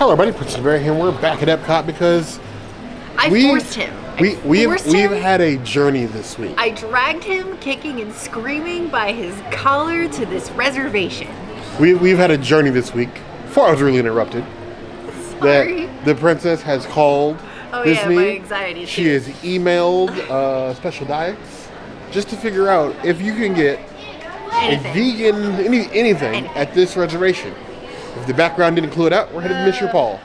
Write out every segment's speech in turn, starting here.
Hello, buddy. Princess Berre here. We're back at EPCOT because I forced him. We've had a journey this week. I dragged him kicking and screaming by his collar to this reservation. We've had a journey this week. Before I was really interrupted. Sorry. That the princess has called Disney. My anxiety. She has emailed Special Diets just to figure out if you can get a vegan anything at this reservation. If the background didn't clue it out, we're headed to Monsieur Paul.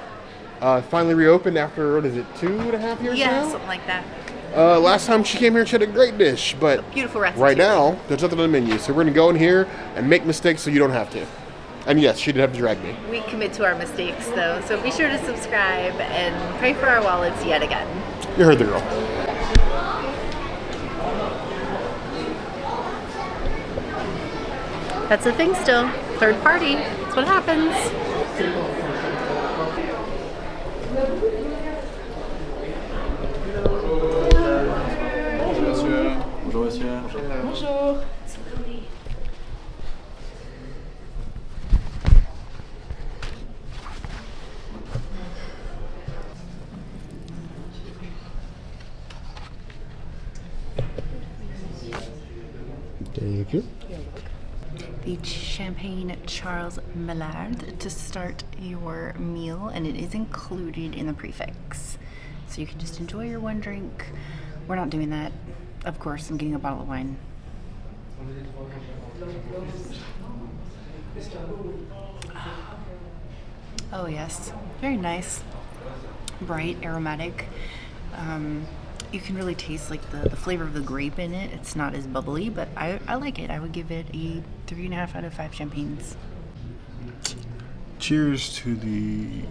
Finally reopened after, what is it, 2.5 years now? Yeah, something like that. Last time she came here, she had a great dish, but beautiful recipe. Right now, there's nothing on the menu, so we're going to go in here and make mistakes so you don't have to. And yes, she did have to drag me. We commit to our mistakes, though, so be sure to subscribe and pray for our wallets yet again. You heard the girl. That's the thing still. Third party. That's what happens. Bonjour, monsieur. Bonjour. Thank you. The Champagne Charles Malard to start your meal, and it is included in the prefix. So you can just enjoy your one drink. We're not doing that. Of course, I'm getting a bottle of wine. Oh yes, very nice. Bright, aromatic. You can really taste like the flavor of the grape in it. It's not as bubbly, but I like it. I would give it a 3.5 out of 5 champagnes. Cheers to the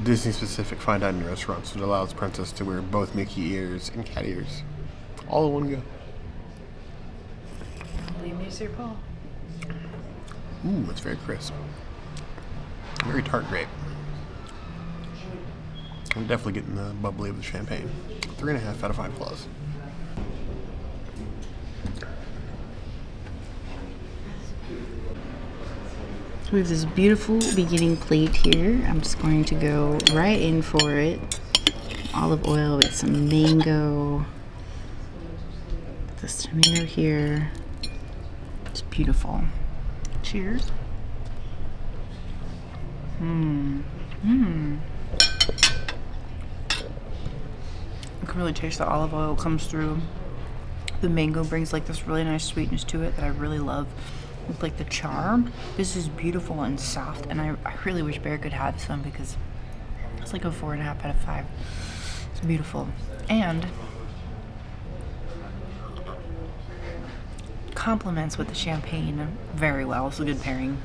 Disney-specific fine dining restaurants that allows Princess to wear both Mickey ears and cat ears, all in one go. Monsieur Paul. Ooh, it's very crisp. Very tart grape. I'm definitely getting the bubbly of the champagne. 3.5 out of 5 plus. We have this beautiful beginning plate here. I'm just going to go right in for it. Olive oil with some mango. This tomato here. It's beautiful. Cheers. You can really taste the olive oil comes through. The mango brings like this really nice sweetness to it that I really love. With like the charm, this is beautiful and soft, and I really wish Berre could have this one because it's like a 4.5 out of 5. It's beautiful and complements with the champagne very well. It's a good pairing.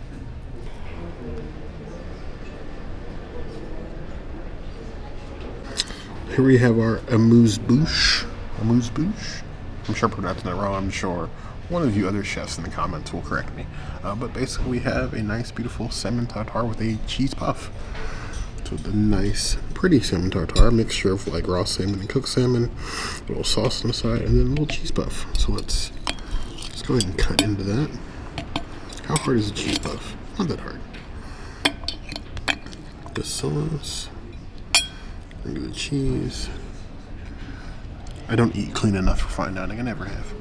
Here we have our amuse-bouche. Amuse-bouche? I'm sure I'm pronouncing that wrong, I'm sure. One of you other chefs in the comments will correct me. But basically we have a nice, beautiful salmon tartare with a cheese puff. So the nice, pretty salmon tartare, mixture of like raw salmon and cooked salmon, a little sauce on the side, and then a little cheese puff. So let's go ahead and cut into that. How hard is the cheese puff? Not that hard. The sauce. Into the cheese. I don't eat clean enough for fine dining. I never have.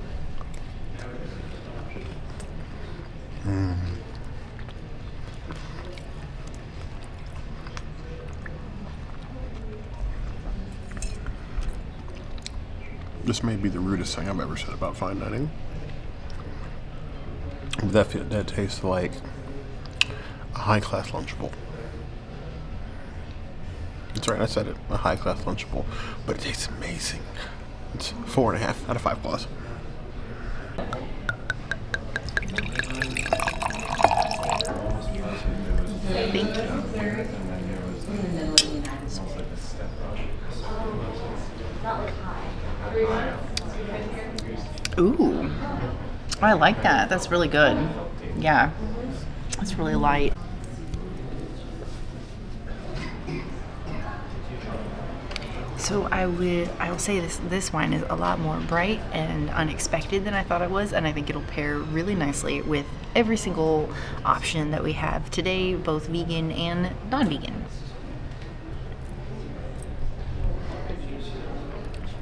This may be the rudest thing I've ever said about fine dining. That tastes like a high-class Lunchable. That's right, I said it. A high-class Lunchable. But it tastes amazing. It's 4.5 out of 5 plus. Thank you. Ooh, I like that. That's really good. Yeah, it's really light. So I will say this wine is a lot more bright and unexpected than I thought it was, and I think it'll pair really nicely with every single option that we have today, both vegan and non-vegan.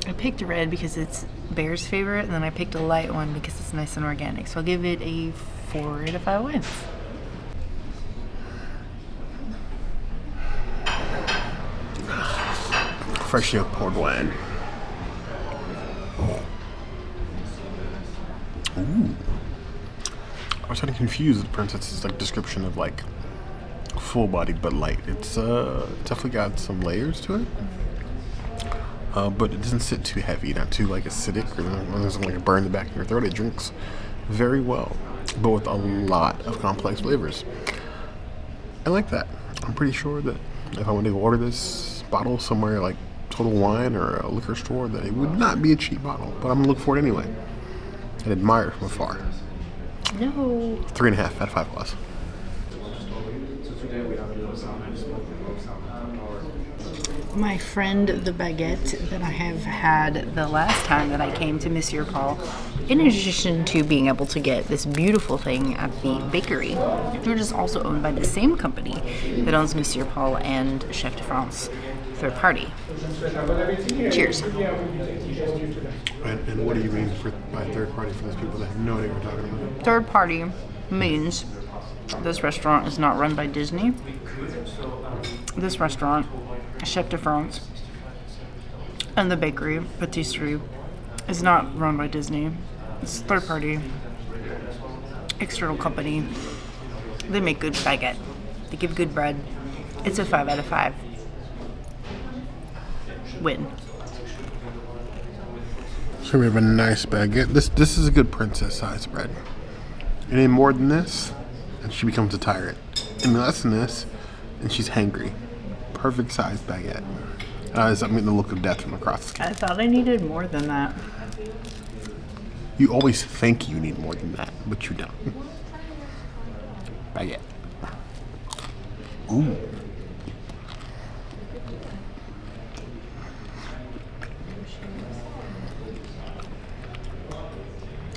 I picked a red because it's Berre's favorite, and then I picked a light one because it's nice and organic. So I'll give it a 4 out of 5 wines. Freshly poured wine. Ooh. I was kind of confused with Princess's like description of like full-bodied but light. It's definitely got some layers to it, but it doesn't sit too heavy, not too like acidic, or doesn't like burn the back of your throat. It drinks very well, but with a lot of complex flavors. I like that. I'm pretty sure that if I wanted to order this bottle somewhere like Total Wine or a liquor store, that it would not be a cheap bottle, but I'm gonna look for it anyway and admire it from afar. No. 3.5 out of 5 plus. My friend, the Baguette, that I have had the last time that I came to Monsieur Paul, in addition to being able to get this beautiful thing at the bakery, which is also owned by the same company that owns Monsieur Paul and Chef de France, third party. Cheers. And what do you mean by third party for those people that have no idea what we're talking about? Third party means this restaurant is not run by Disney. This restaurant, Chef de France, and the bakery, patisserie, is not run by Disney. It's third party, external company. They make good baguette. They give good bread. It's a 5 out of 5. Win. So we have a nice baguette. This is a good princess size bread. Any more than this, and she becomes a tyrant. Any less than this, and she's hangry. Perfect sized baguette. I'm getting the look of death from across the skin. I thought I needed more than that. You always think you need more than that, but you don't. Baguette. Ooh.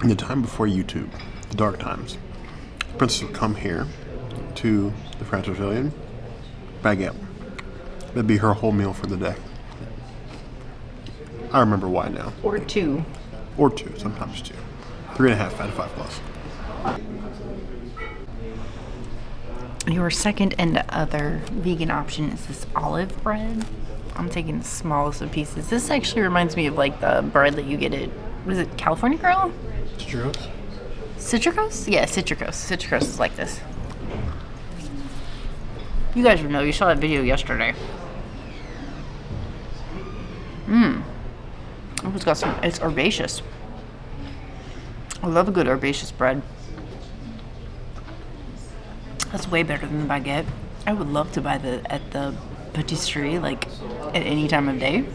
In the time before YouTube, the dark times, the princess would come here to the French Pavilion, baguette. That'd be her whole meal for the day. I remember why now. Or 2. Or 2, sometimes 2. 3.5 out of 5 plus. Your second and other vegan option is this olive bread. I'm taking the smallest of pieces. This actually reminds me of like the bread that you get at, what is it, California Grill? Citrus? Citricos? Yeah, Citricos. Citricos is like this. You guys would know. You saw that video yesterday. It's got some. It's herbaceous. I love a good herbaceous bread. That's way better than the baguette. I would love to buy at the patisserie, like at any time of day.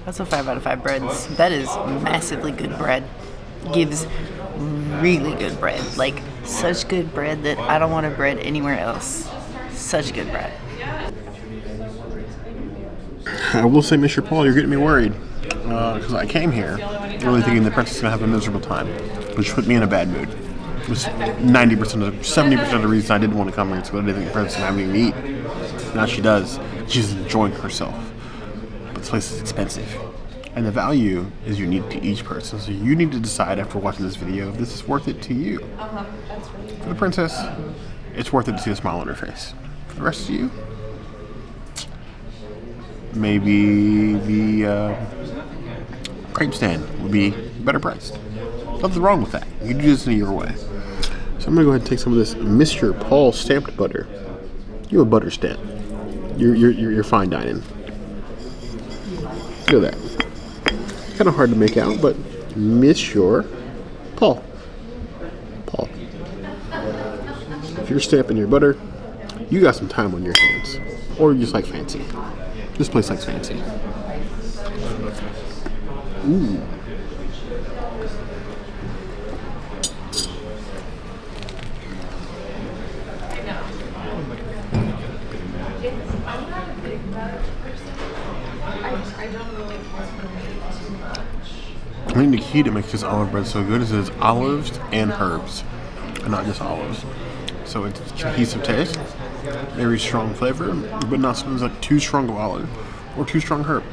That's a 5 out of 5 breads. That is massively good bread. Gives really good bread. Like such good bread that I don't want to bread anywhere else. Such good bread. I will say, Monsieur Paul, you're getting me worried. Because I came here really thinking the princess is going to have a miserable time, which put me in a bad mood. It was 70% of the reason I didn't want to come here is because I didn't think the princess was having anything to eat. Now she does. She's enjoying herself. But this place is expensive. And the value is unique to each person. So you need to decide after watching this video if this is worth it to you. For the princess, it's worth it to see a smile on her face. For the rest of you, maybe the crepe stand would be better priced. Nothing wrong with that. You do this in your way. So I'm gonna go ahead and take some of this Monsieur Paul stamped butter. You have a butter stamp. You're fine dining. Look at that. Kind of hard to make out, but Monsieur Paul. Paul. If you're stamping your butter, you got some time on your hands, or you just like fancy. This place likes fancy. Ooh. I think the key to make this olive bread so good is it's olives and herbs, and not just olives. So it's cohesive taste, very strong flavor, but not something that's like too strong of olive or too strong herb.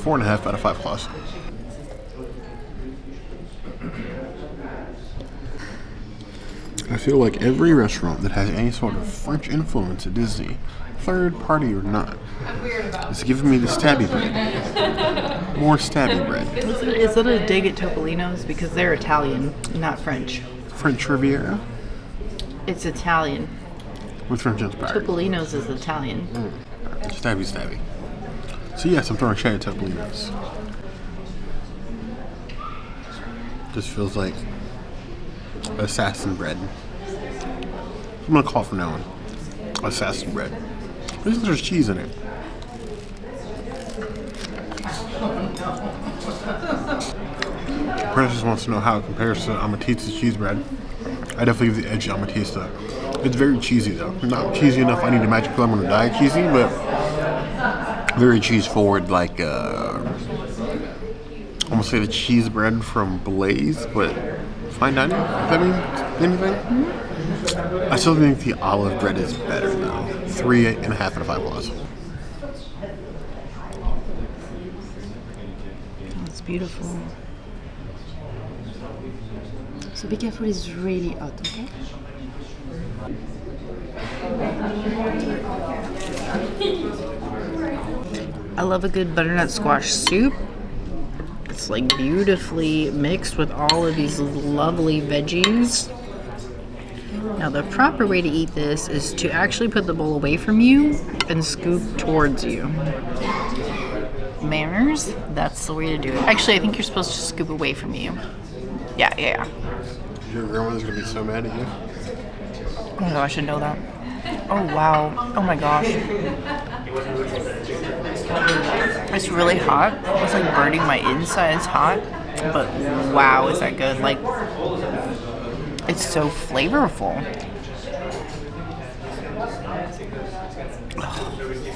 4.5 out of 5 plus. I feel like every restaurant that has any sort of French influence at Disney, third party or not, is giving me the stabby bread. More stabby bread. Is that a dig at Topolino's? Because they're Italian, not French. French Riviera? It's Italian. With French inspired. Topolino's is Italian. Stabby. So yes, I'm throwing shade at Topolino's. Just feels like assassin bread. I'm gonna call it from now on. Assassin bread. At least there's cheese in it. Princess wants to know how it compares to Amatista's cheese bread. I definitely give the edge to Amatista. It's very cheesy though. Not cheesy enough I need a magic lemon to die cheesy, but very cheese forward, like almost say the cheese bread from Blaze, but fine dining. If that means anything. I still think the olive bread is better though. 3.5 out of 5 plus. It's beautiful. So be careful, it's really hot, okay? I love a good butternut squash soup. It's like beautifully mixed with all of these lovely veggies. Now the proper way to eat this is to actually put the bowl away from you and scoop towards you. Manners, that's the way to do it. Actually, I think you're supposed to scoop away from you. Yeah. Your grandmother's gonna be so mad at you. Oh my gosh, I know that. Oh wow. Oh my gosh. It's really hot. It's like burning my insides hot. But wow, is that good. Like, it's so flavorful.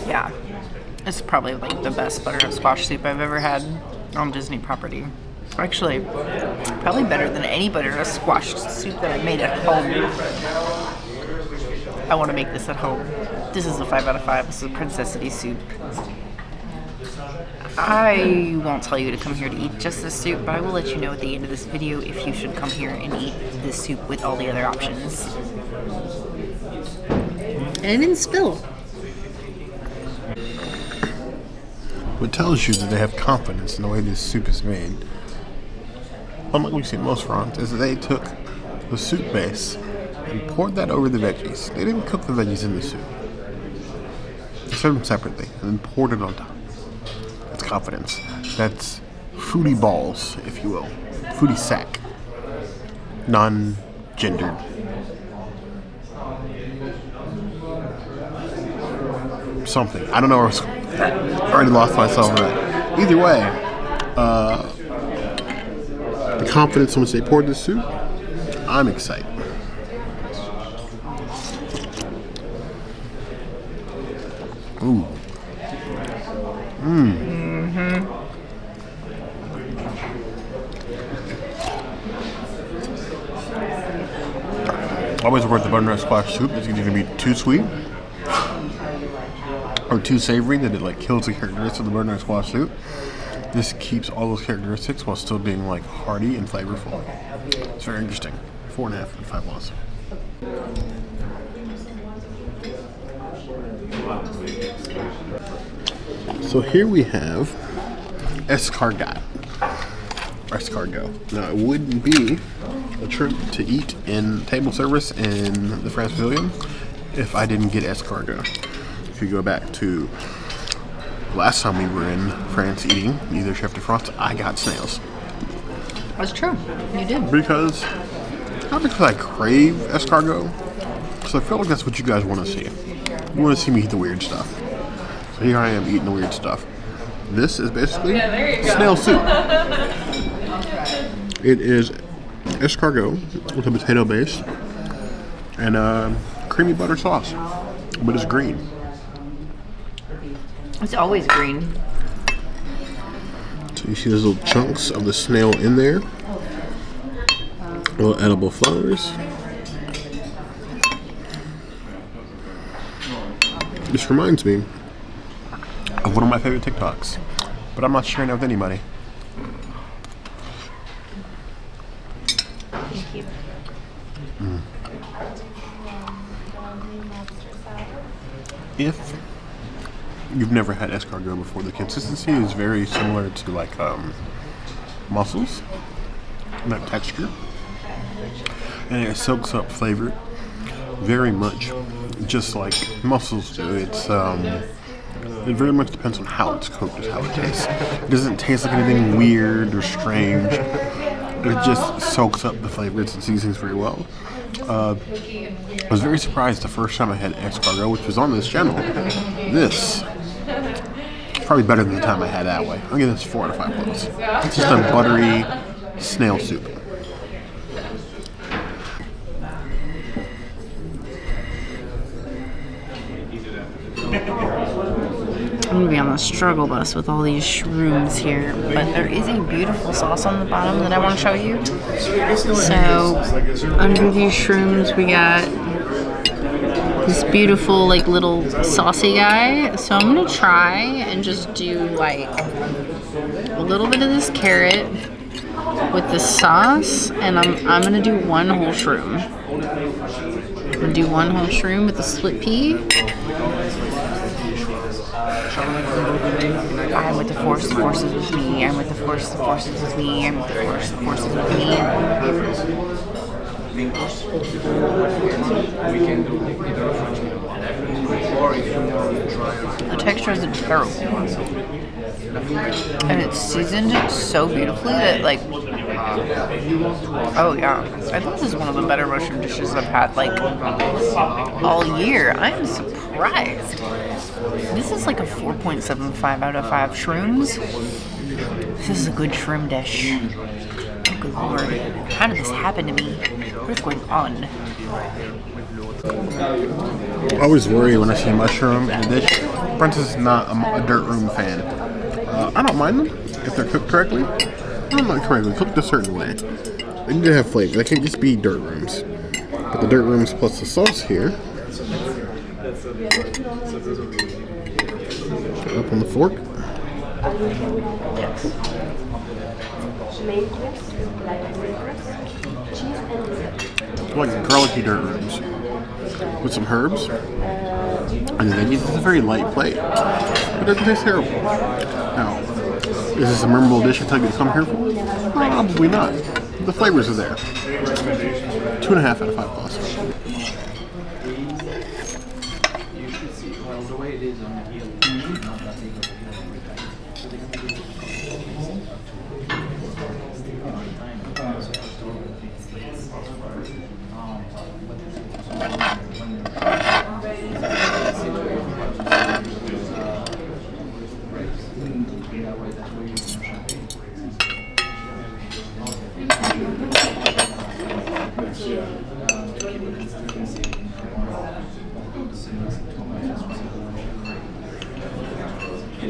Yeah. It's probably like the best butternut squash soup I've ever had on Disney property. Actually, probably better than any butternut squash soup that I made at home. I want to make this at home. This is a 5 out of 5. This is a princessity soup. I won't tell you to come here to eat just this soup, but I will let you know at the end of this video if you should come here and eat this soup with all the other options. And it didn't spill. What tells you that they have confidence in the way this soup is made, unlike we see in most restaurants, is that they took the soup base and poured that over the veggies. They didn't cook the veggies in the soup. They served them separately and then poured it on top. That's confidence. That's foodie balls, if you will. Foodie sack. Non-gendered. Something. I don't know where I already lost myself in that. Either way, the confidence in which they poured this soup, I'm excited. Ooh. Always worth the butternut squash soup. It's either going to be too sweet or too savory that it like kills the characteristics of the butternut squash soup. This keeps all those characteristics while still being like hearty and flavorful. It's very interesting. 4.5 out of 5 loss. So here we have escargot. Now it wouldn't be a trip to eat in table service in the France Pavilion if I didn't get escargot. If you go back to last time we were in France eating either Chef de France, I got snails. That's true. You did. Not because I crave escargot, so I feel like that's what you guys want to see. You want to see me eat the weird stuff. So here I am eating the weird stuff. This is basically snail soup. It is escargot with a potato base and a creamy butter sauce, but it's green. It's always green. So you see those little chunks of the snail in there. Little edible flowers. This reminds me of one of my favorite TikToks, but I'm not sharing it with anybody. Thank you. If you've never had escargot before, the consistency is very similar to like mussels, that texture, and it soaks up flavor very much, just like mussels do. It very much depends on how it's cooked, is how it tastes. It doesn't taste like anything weird or strange. It just soaks up the flavors and seasons very well. I was very surprised the first time I had escargot, which was on this channel. This probably better than the time I had that way. I'll give this 4 out of 5 votes. It's just a buttery snail soup. I'm gonna be on the struggle bus with all these shrooms here, but there is a beautiful sauce on the bottom that I want to show you. So under these shrooms we got this beautiful like little saucy guy. So I'm gonna try and just do like a little bit of this carrot with the sauce, and I'm gonna do one whole shroom. I'm gonna do one whole shroom with the split pea. I'm with the force, the forces with me. I'm with the force, the forces with me. I'm with the force, the forces with me. The texture isn't terrible. And it's seasoned so beautifully that, like, oh yeah. I think this is one of the better mushroom dishes I've had, like, all year. I'm surprised. This is like a 4.75 out of 5 shrooms. This is a good shroom dish. Oh, good lord. How did this happen to me? What is going on? I always worry when I see mushroom in a dish. Brent is not a dirt room fan. I don't mind them if they're cooked correctly. Not correctly, cooked a certain way. They need to have flavor. They can't just be dirt rooms. But the dirt rooms plus the sauce here. Up on the fork. Like garlicky dirt rooms with some herbs and the veggies. It's a very light plate. It doesn't taste terrible. Now, is this a memorable dish I tell you to come here for? Probably not. The flavors are there. 2.5 out of 5 plus.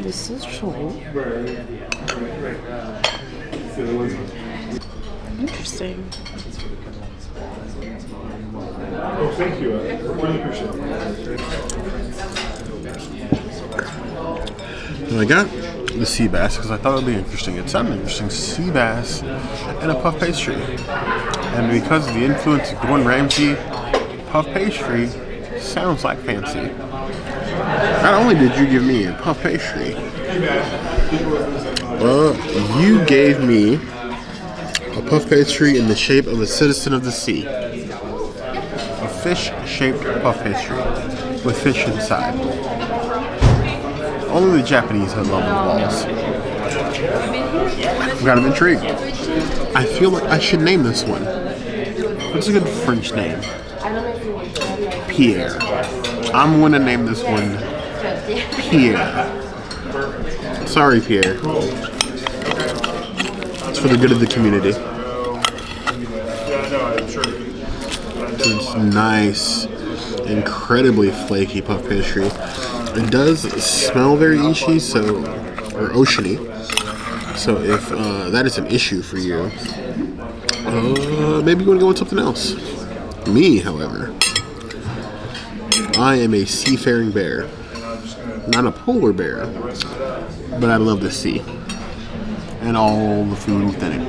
This is Choron. Interesting. Oh, thank you. Really appreciate it. And I got the sea bass because I thought it would be interesting. It sounded interesting. Sea bass and a puff pastry. And because of the influence of Gordon Ramsay, puff pastry sounds like fancy. Not only did you give me a puff pastry, you gave me a puff pastry in the shape of a citizen of the sea. A fish-shaped puff pastry with fish inside. Only the Japanese have lovely balls. I'm kind of intrigued. I feel like I should name this one. What's a good French name? Pear. I'm going to name this one Pear. Sorry, Pierre. It's for the good of the community. It's nice, incredibly flaky puff pastry. It does smell very ishy, or oceany. So if that is an issue for you, maybe you want to go with something else. Me, however, I am a seafaring bear. Not a polar bear, but I love the sea and all the food within it.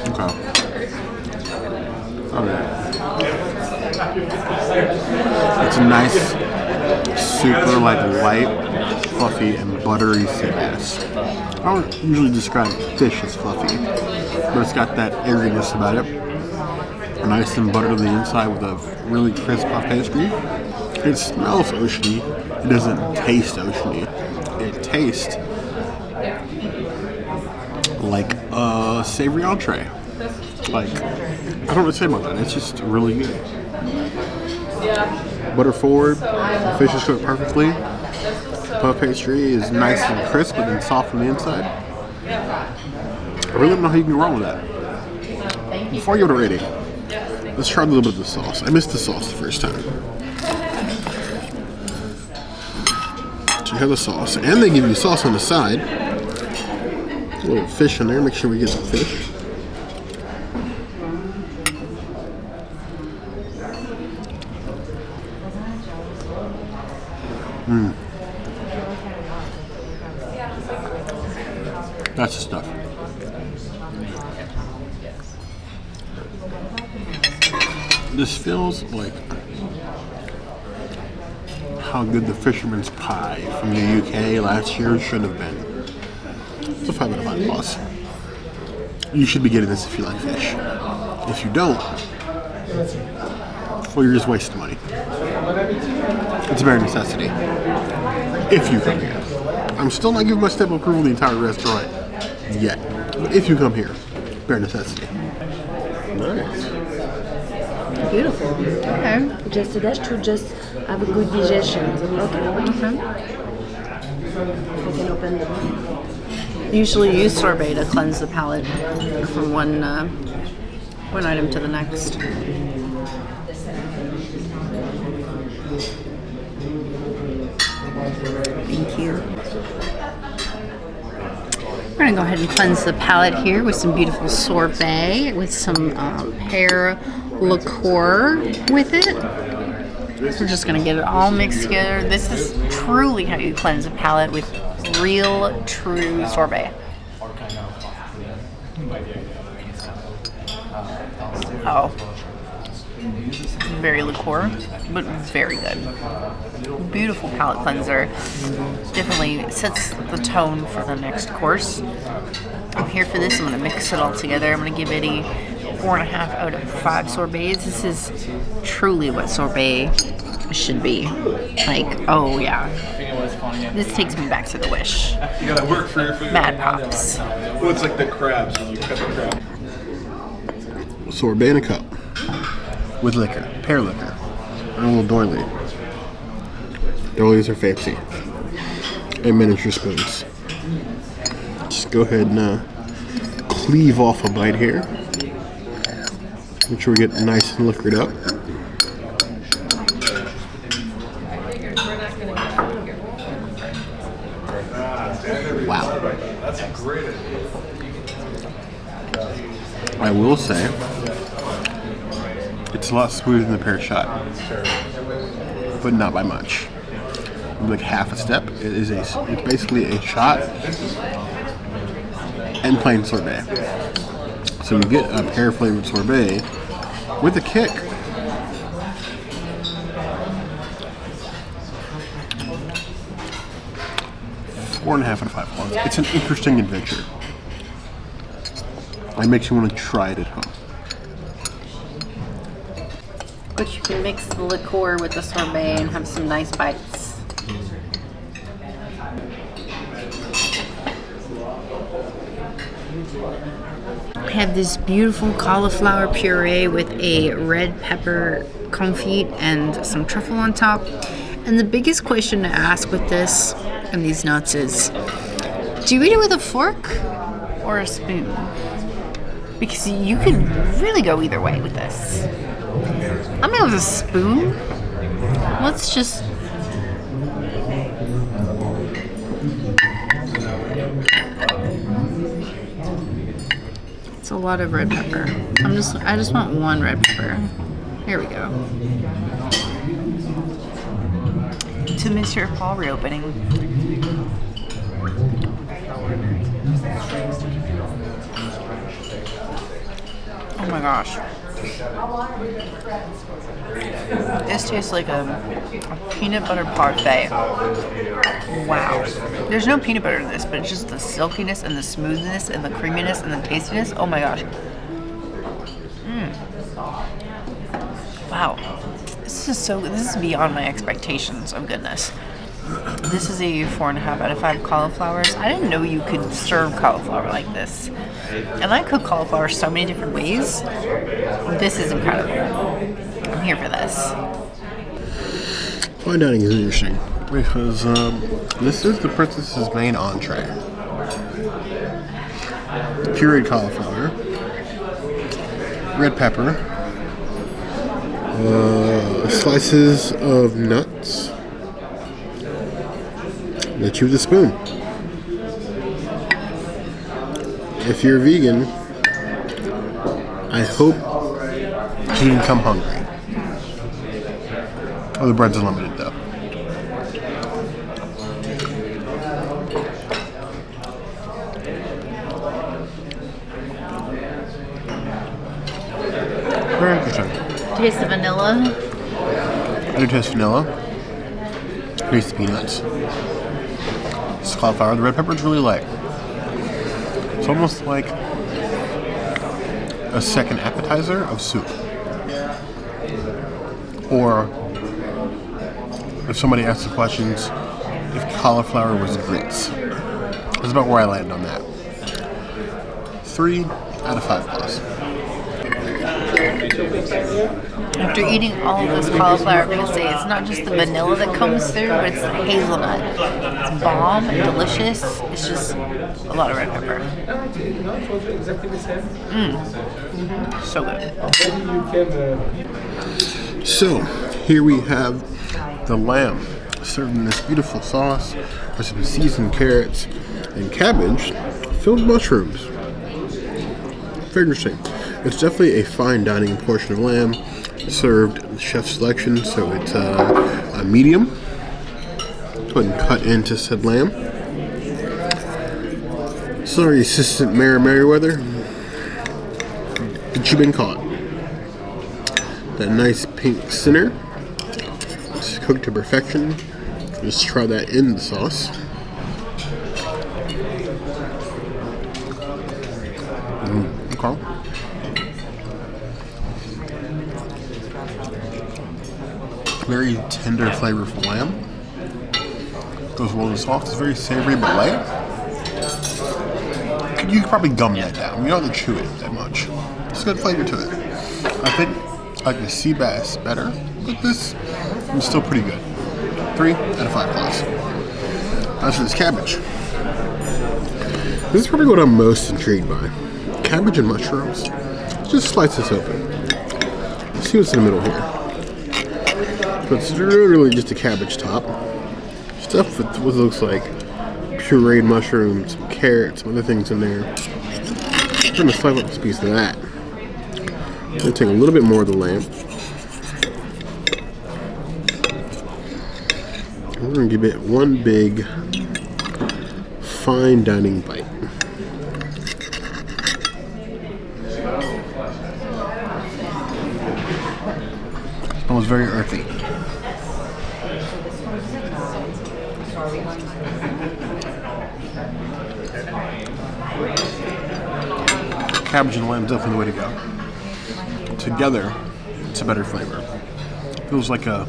Okay. It's a nice, super light, fluffy, and buttery sea bass. I don't usually describe fish as fluffy, but it's got that airiness about it. Nice and buttered on the inside with a really crisp puff pastry. It smells oceany. It doesn't taste oceany. It tastes like a savory entree. Like, I don't know what to say about that. It's just really good. Butter forward, the fish is cooked perfectly. Puff pastry is nice and crisp, but then soft on the inside. I really don't know how you can go wrong with that. Before you go to rating, let's try a little bit of the sauce. I missed the sauce the first time. So you have the sauce, and they give you sauce on the side. A little fish in there. Make sure we get some fish. That's the stuff. This feels like how good the fisherman's pie from the UK last year should have been. It's a 5 out of 5 plus. You should be getting this if you like fish. If you don't, well, you're just wasting money. It's a bare necessity. If you come here. I'm still not giving my stamp of approval the entire restaurant yet. But if you come here, bare necessity. Nice. Beautiful. Okay. Just a dash to just have a good digestion. Okay. Okay. I can open the one. Usually use sorbet to cleanse the palate from one item to the next. Thank you. We're going to go ahead and cleanse the palate here with some beautiful sorbet with some pear liqueur with it. We're just going to get it all mixed together. This is truly how you cleanse a palate with real, true sorbet. Oh. Very liqueur, but very good. Beautiful palate cleanser. Definitely sets the tone for the next course. I'm here for this. I'm going to mix it all together. I'm going to give it a 4.5 out of 5 sorbets. This is truly what sorbet should be. Like, oh yeah. This takes me back to the Wish. You gotta work for your food. Mad Pops. Well, it's like the crabs when you cut the crab. Sorbet in a cup. With liquor, pear liquor, and a little doily. Doilies are fancy. And miniature spoons. Just go ahead and cleave off a bite here. Make sure we get nice and liquored up. Wow. I will say, it's a lot smoother than the pear shot, but not by much. Like half a step. It's basically a shot and plain sorbet. So you get a pear flavored sorbet with a kick. Four and a half out of 5 points. It's an interesting adventure. It makes you want to try it at home. But you can mix the liqueur with the sorbet and have some nice bites. I have this beautiful cauliflower puree with a red pepper confit and some truffle on top. And the biggest question to ask with this and these nuts is, do you eat it with a fork or a spoon? because you could really go either way with this. I'm gonna go with a spoon. Let's just. It's a lot of red pepper. I just want one red pepper. Here we go. To Monsieur Paul reopening. Oh my gosh. This tastes like a peanut butter parfait. Wow. There's no peanut butter in this, but it's just the silkiness and the smoothness and the creaminess and the tastiness. Oh my gosh. Wow. This is beyond my expectations of goodness. This is a 4.5 out of 5 cauliflowers. I didn't know you could serve cauliflower like this. And I cook cauliflower so many different ways. This is incredible. I'm here for this. Fine dining is interesting because this is the princess's main entree. Pureed cauliflower, red pepper, slices of nuts that you with a spoon. If you're vegan, I hope you didn't come hungry. Oh, the bread's unlimited though. Very interesting. Taste the vanilla. I do taste vanilla. Taste the peanuts. This cauliflower. The red pepper is really light. It's almost like a second appetizer of soup. Or if somebody asks the questions, if cauliflower was grits. That's about where I land on that. 3 out of 5 plus. After eating all of this cauliflower, I'm going to say it's not just the vanilla that comes through, but it's the hazelnut. It's bomb and delicious. It's just a lot of red pepper. So good. So, here we have the lamb served in this beautiful sauce with some seasoned carrots and cabbage filled with mushrooms. Very interesting. It's definitely a fine dining portion of lamb served chef selection, so it's a medium. Go ahead and cut into said lamb. Sorry, Assistant Mayor Merriweather. But you've been caught. That nice pink center. It's cooked to perfection. Just try that in the sauce. Okay. Very tender, flavorful lamb. Goes well in the sauce. It's very savory but light. You could probably gum that down. You don't have to chew it that much. It's a good flavor to it. I think I like the sea bass better, but this is still pretty good. 3 out of 5 plus. As for this cabbage, this is probably what I'm most intrigued by. Cabbage and mushrooms. Just slice this open. Let's see what's in the middle here. So it's really just a cabbage top. Stuffed with what looks like pureed mushrooms, some carrots, some other things in there. I'm going to slice up this piece of that. I'm going to take a little bit more of the lamb. We're going to give it one big fine dining bite. It was very earthy. Cabbage and lamb is definitely the way to go. Together, it's a better flavor. Feels like a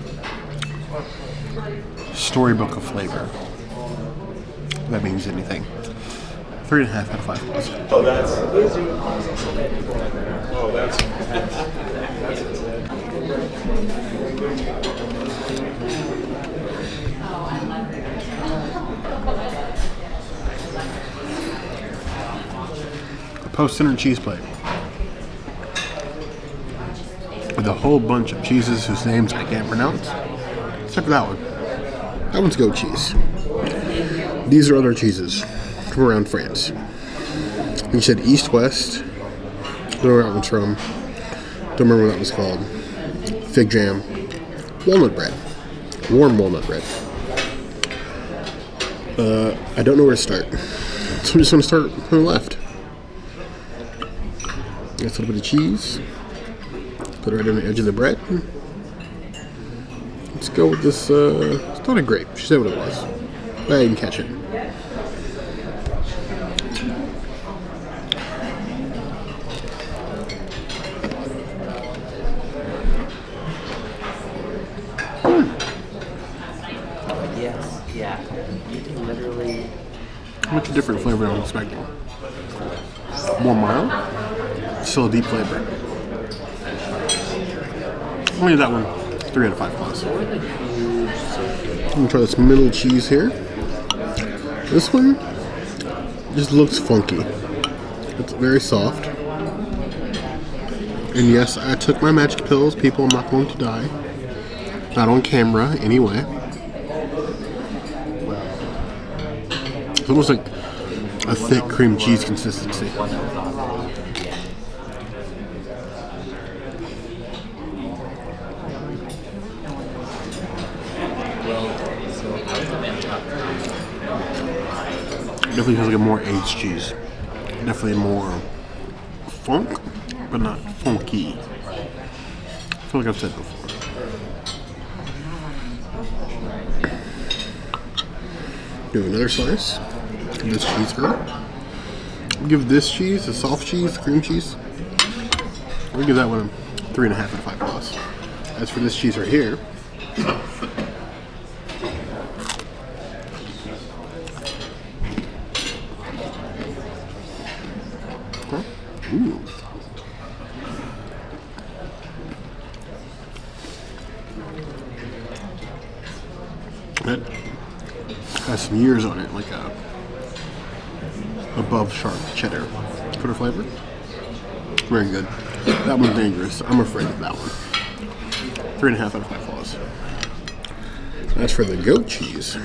storybook of flavor. If that means anything. 3.5 out of 5 plus. Oh, that's Post dinner cheese plate. with a whole bunch of cheeses whose names I can't pronounce. Except for that one. That one's goat cheese. These are other cheeses from around France. You said East West. Don't know where that one's from. Don't remember what that was called. Fig jam. Walnut bread. Warm walnut bread. I don't know where to start. So I'm just going to start from the left. Got a little bit of cheese. Put it right on the edge of the bread. Let's go with this, it's not a grape. She said what it was. But I didn't catch it. Yes, yeah. You can literally... Much different flavor than I'm expecting. More mild. Still a deep flavor. I'll give that one 3 out of 5 plus. I'm gonna try this middle cheese here. This one just looks funky. It's very soft. And yes, I took my magic pills. People, I'm not going to die. Not on camera, anyway. It's almost like a thick cream cheese consistency. Definitely feels like a more aged cheese. Definitely more funk, but not funky. I feel like I've said before. Do another slice. Give this cheese her. Give this cheese, the soft cheese, the cream cheese. We'll give that one a 3.5 out of 5 plus. As for this cheese right here, ooh. That has some years on it, like a above sharp cheddar for the flavor. Very good. That one's dangerous. I'm afraid of that one. 3.5 out of 5 claws. As for the goat cheese,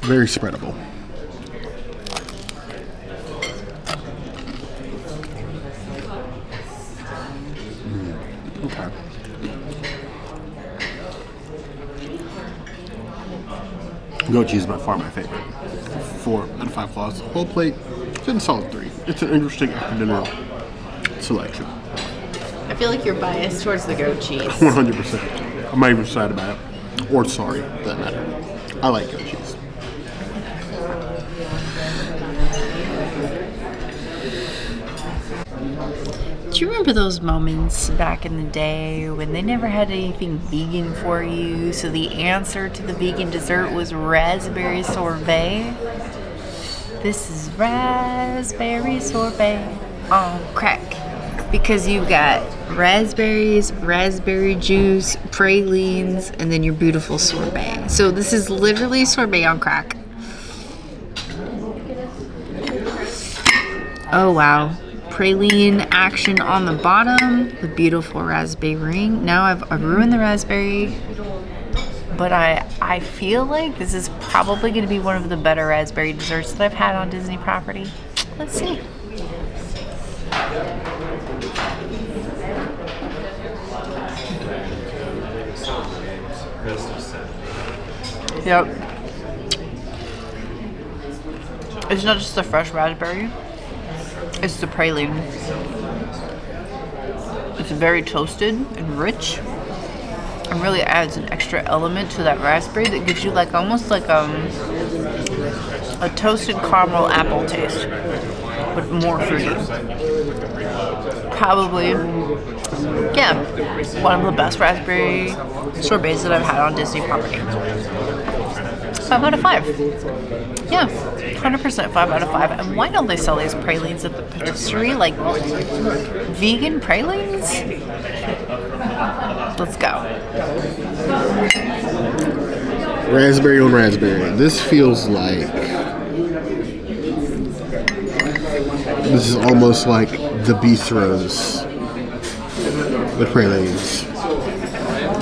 very spreadable. Okay. Goat cheese is by far my favorite. 4 out of 5 claws. Whole plate, it's a solid 3. It's an interesting after dinner selection. I feel like you're biased towards the goat cheese. 100%. I'm not even sad about it. Or sorry, for that matter. I like goat cheese. Do you remember those moments back in the day when they never had anything vegan for you, so the answer to the vegan dessert was raspberry sorbet? This is raspberry sorbet on crack. Because you've got raspberries, raspberry juice, pralines, and then your beautiful sorbet. So this is literally sorbet on crack. Oh wow. Praline action on the bottom, the beautiful raspberry ring. Now I've ruined the raspberry, but I feel like this is probably going to be one of the better raspberry desserts that I've had on Disney property. Let's see. Yep. It's not just the fresh raspberry. It's the praline. It's very toasted and rich, and really adds an extra element to that raspberry that gives you like almost like a toasted caramel apple taste, but more fruity. Probably, yeah, one of the best raspberry sorbets that I've had on Disney property. 5 out of 5. Yeah, 100% 5 out of 5. And why don't they sell these pralines at the patisserie? Like vegan pralines? Let's go. Raspberry on raspberry. This feels like This is almost like the bistros with pralines.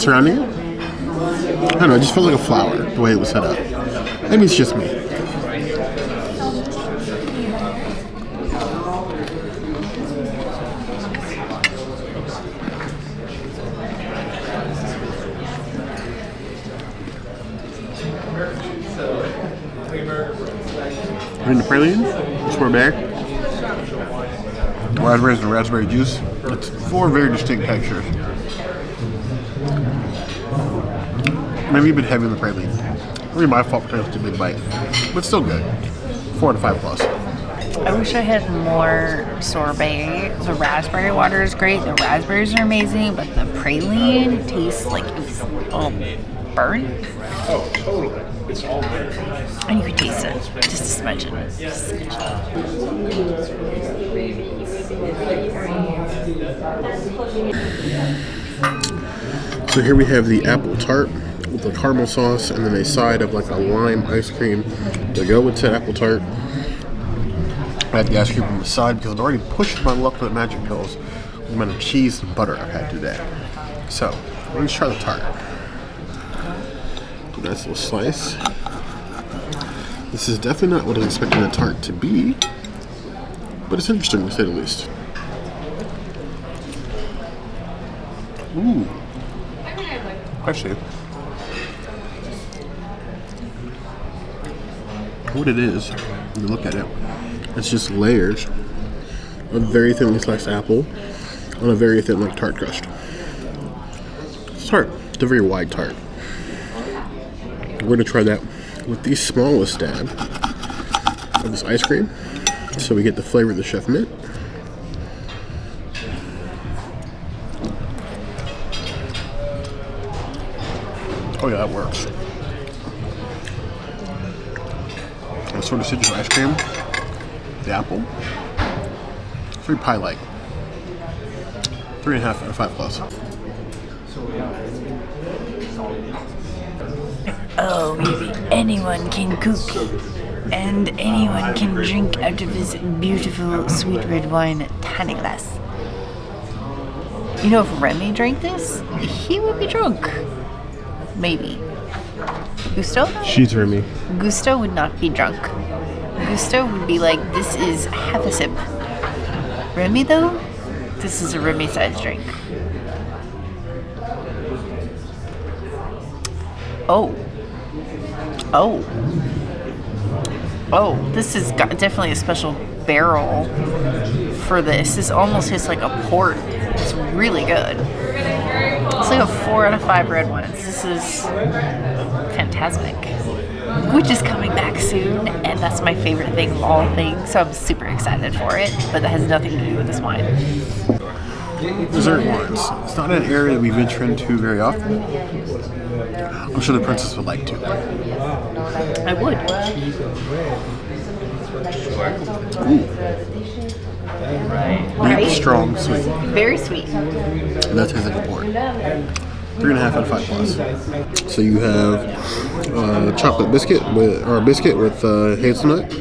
Surrounding it? I don't know, it just felt like a flower, the way it was set up. Maybe it's just me. We're in the praline, sorbet, raspberries and raspberry juice. It's 4 very distinct textures. Maybe a bit heavy in the praline. Maybe my fault for taking a big bite, but still good. 4 out of 5 plus. I wish I had more sorbet. The raspberry water is great. The raspberries are amazing, but the praline tastes like it's all burnt. Oh, totally. It's all there. And you can taste it. Just a smidgen. Just a smidgen. So here we have the apple tart with the caramel sauce and then a side of like a lime ice cream to go with that apple tart. I had the ice cream on the side because I'd already pushed my luck with magic pills with the amount of cheese and butter I've had today. So, let's try the tart. Nice little slice. This is definitely not what I was expecting the tart to be, but it's interesting to say the least. Ooh. Actually, what it is, when you look at it, it's just layers of very thinly sliced apple on a very thin like tart crust. It's tart. It's a very wide tart. We're going to try that with the smallest dab of this ice cream so we get the flavor of the chef mint. Oh yeah, that works. And sort of citrus ice cream, the apple, it's very pie-like. 3.5 out of 5 plus. Oh, maybe anyone can cook, and anyone can drink out of this beautiful sweet red wine tiny glass. You know, if Remy drank this, he would be drunk. Maybe. Gusto? She's Remy. Gusto would not be drunk. Gusto would be like, this is half a sip. Remy, though, this is a Remy-sized drink. Oh. Oh. Oh, this has got definitely a special barrel for this. This almost tastes like a port. It's really good. It's like a 4 out of 5 red wines. This is fantastic. Which is coming back soon, and that's my favorite thing of all things, so I'm super excited for it, but that has nothing to do with this wine. Dessert wines. It's not an area that we venture into very often. I'm sure the princess would like to. I would. Ooh. Right? Deep, strong, sweet. Very sweet. That tastes like a port. 3.5 out of 5 plus. So you have chocolate biscuit with hazelnut.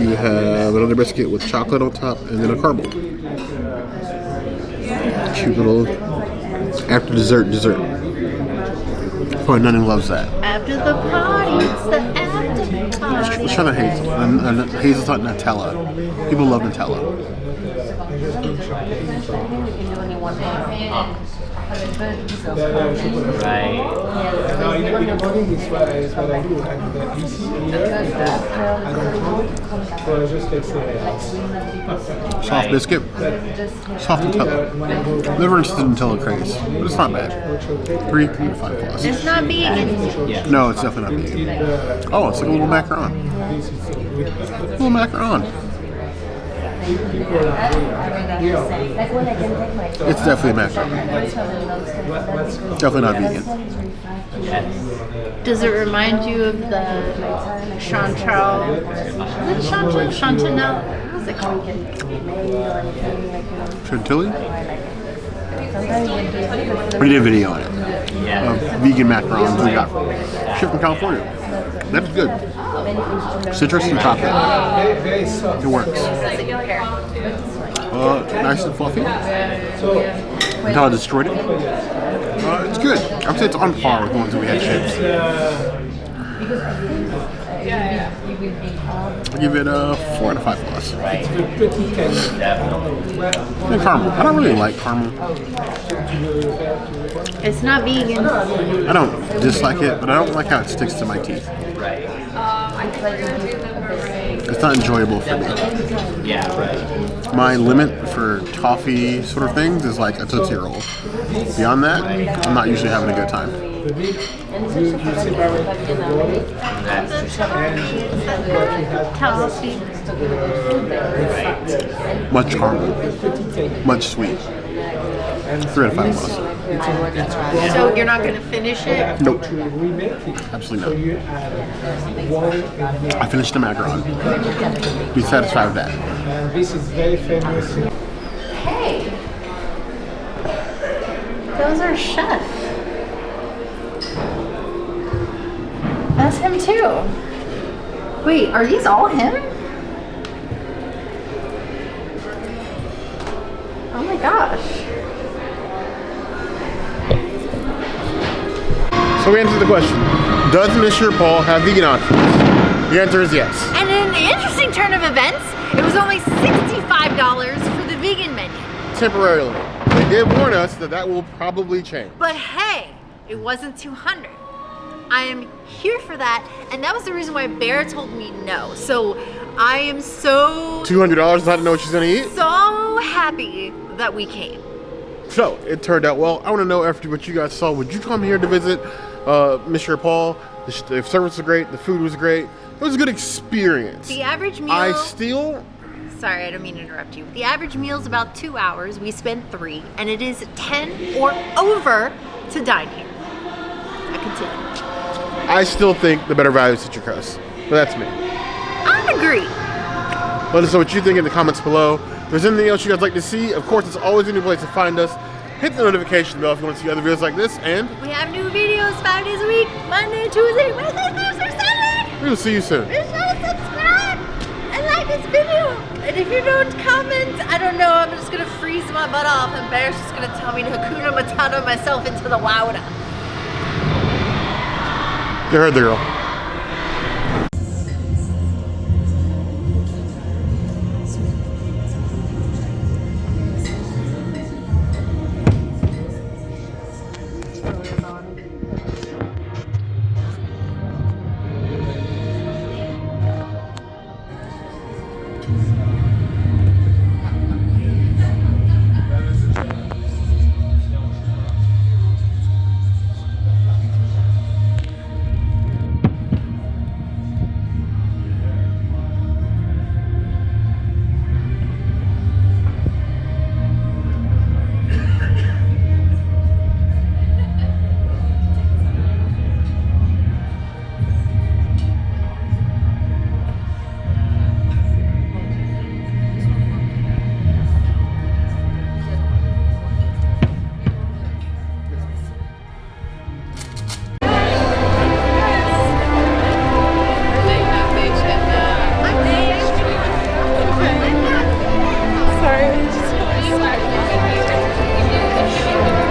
You have another biscuit with chocolate on top, and then a caramel. Cute little after dessert. Probably none who loves that. After the party, it's the after party. Let's try the hazelnut Nutella. People love Nutella. Right. Soft biscuit, soft Nutella. Never into the Nutella craze, but it's not bad. 3 to 5 plus. It's not vegan. No, it's definitely not vegan. Oh, it's like a little macaron. Little macaron. It's definitely a macaron. Definitely not vegan. Does it remind you of the Chantal? Is it Chantal? Chantanelle? What's it called? Chantilly? We did a video on it. Vegan macarons we got shipped from California. That's good. Citrus and chocolate. It works. Nice and fluffy. Until I destroyed it. It's good. I would say it's on par with the ones that we had shipped. I give it a 4 out of 5 plus. And caramel. I don't really like caramel. It's not vegan. I don't dislike it, but I don't like how it sticks to my teeth. It's not enjoyable for me. Yeah, right. My limit for toffee sort of things is like a Tootsie Roll. Beyond that, I'm not usually having a good time. Much caramel. Much sweet. 3 out of 5 plus. So you're not going to finish it? Nope. Absolutely not. I finished the macaron. Be satisfied with that. This is very famous. Hey, that was our chef. That's him too. Wait, are these all him? Oh my gosh. So we answered the question. Does Monsieur Paul have vegan options? The answer is yes. And in an interesting turn of events, it was only $65 for the vegan menu. Temporarily. They did warn us that that will probably change. But hey, it wasn't $200. I am here for that, and that was the reason why Berre told me no. So I am so $200 not to know what she's gonna eat? so happy that we came. So, it turned out well. I want to know after what you guys saw, would you come here to visit Monsieur Paul? The service was great, the food was great. It was a good experience. The average meal... Sorry, I don't mean to interrupt you. The average meal is about 2 hours. We spent 3, and it is 10 or over to dine here. I continue. I still think the better value is Citrus Crust, but that's me. I agree. Let us know what you think in the comments below. If there's anything else you guys like to see, of course, it's always a new place to find us. Hit the notification bell if you want to see other videos like this, and We have new videos 5 days a week. Monday, Tuesday, Wednesday, Thursday, Sunday. we will see you soon. Be sure to subscribe and like this video. And if you don't comment, I don't know, I'm just gonna freeze my butt off and Berre's just gonna tell me to Hakuna Matata myself into the lauda. You heard the girl.